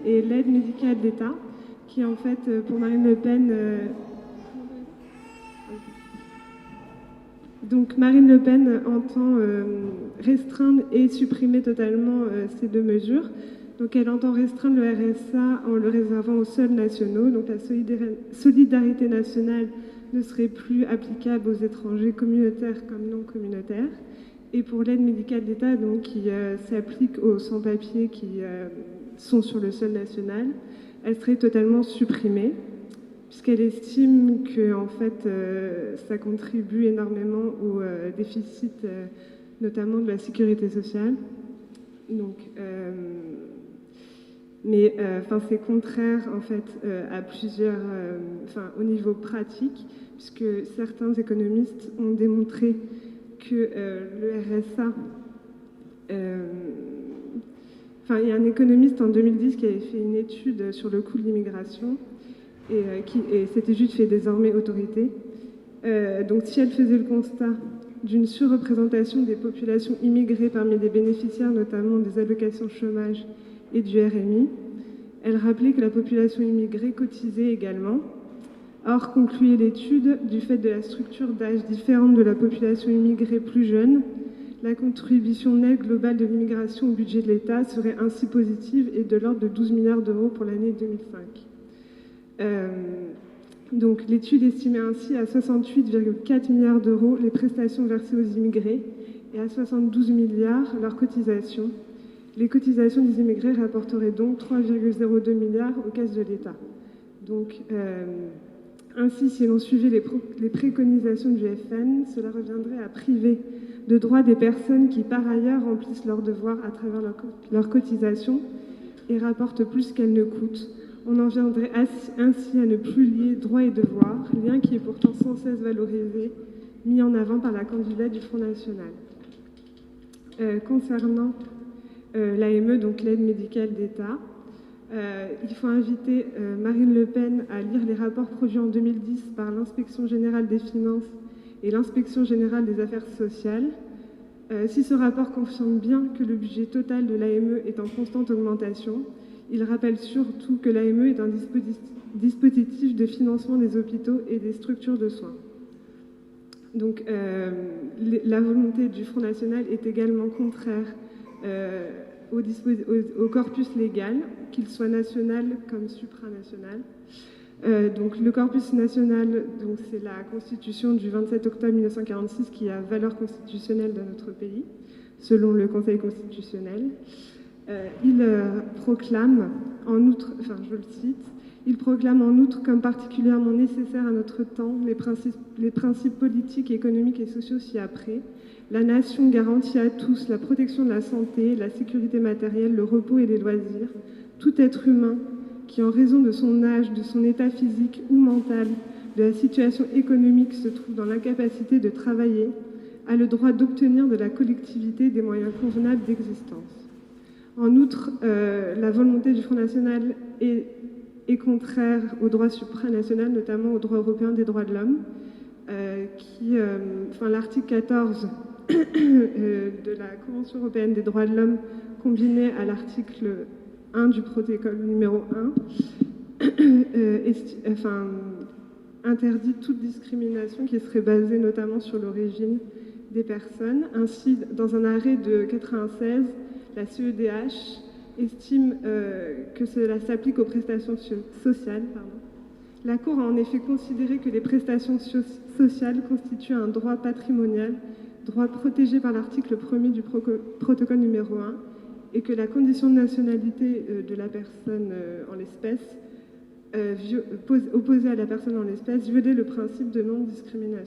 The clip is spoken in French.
et l'aide médicale d'État, qui en fait, pour Marine Le Pen... Donc Marine Le Pen entend restreindre et supprimer totalement ces deux mesures. Donc elle entend restreindre le RSA en le réservant aux seuls nationaux. Donc la solidarité nationale ne serait plus applicable aux étrangers communautaires comme non communautaires. Et pour l'aide médicale d'État, donc qui s'applique aux sans-papiers qui sont sur le sol national, elle serait totalement supprimée, puisqu'elle estime que en fait, ça contribue énormément au déficit, notamment de la sécurité sociale. Donc, mais c'est contraire en fait à plusieurs, au niveau pratique, puisque certains économistes ont démontré que le RSA, il y a un économiste en 2010 qui avait fait une étude sur le coût de l'immigration et c'était juste fait désormais autorité. Donc si elle faisait le constat d'une surreprésentation des populations immigrées parmi les bénéficiaires, notamment des allocations chômage et du RMI, elle rappelait que la population immigrée cotisait également. Or, concluait l'étude, du fait de la structure d'âge différente de la population immigrée plus jeune, la contribution nette globale de l'immigration au budget de l'État serait ainsi positive et de l'ordre de 12 milliards d'euros pour l'année 2005. Donc l'étude estimait ainsi à 68,4 milliards d'euros les prestations versées aux immigrés et à 72 milliards leurs cotisations. Les cotisations des immigrés rapporteraient donc 3,02 milliards aux caisses de l'État. Donc, ainsi, si l'on suivait les préconisations du FN, cela reviendrait à priver de droits des personnes qui, par ailleurs, remplissent leurs devoirs à travers leurs cotisations et rapportent plus qu'elles ne coûtent. On en viendrait ainsi à ne plus lier droits et devoirs, lien qui est pourtant sans cesse valorisé, mis en avant par la candidate du Front National. Concernant l'AME, donc l'aide médicale d'État, il faut inviter Marine Le Pen à lire les rapports produits en 2010 par l'Inspection générale des finances et l'Inspection générale des affaires sociales. Si ce rapport confirme bien que le budget total de l'AME est en constante augmentation, il rappelle surtout que l'AME est un dispositif de financement des hôpitaux et des structures de soins. Donc la volonté du Front National est également contraire au corpus légal, qu'il soit national comme supranational. Donc le corpus national, c'est la Constitution du 27 octobre 1946 qui a valeur constitutionnelle dans notre pays, selon le Conseil constitutionnel. Il proclame en outre, je le cite, il proclame en outre comme particulièrement nécessaire à notre temps les principes politiques, économiques et sociaux ci-après. La nation garantit à tous la protection de la santé, la sécurité matérielle, le repos et les loisirs. Tout être humain qui, en raison de son âge, de son état physique ou mental, de la situation économique, se trouve dans l'incapacité de travailler, a le droit d'obtenir de la collectivité des moyens convenables d'existence. En outre, la volonté du Front National est contraire au droit supranational, notamment au droit européen des droits de l'homme, l'article 14 de la Convention européenne des droits de l'homme, combiné à l'article 1 du protocole numéro 1, interdit toute discrimination qui serait basée notamment sur l'origine des personnes. Ainsi, dans un arrêt de 1996, la CEDH estime que cela s'applique aux prestations sociales. La Cour a en effet considéré que les prestations sociales constituent un droit patrimonial, droit protégé par l'article 1er du protocole numéro 1, et que la condition de nationalité de la personne en l'espèce, opposée à la personne en l'espèce, violait le principe de non-discrimination.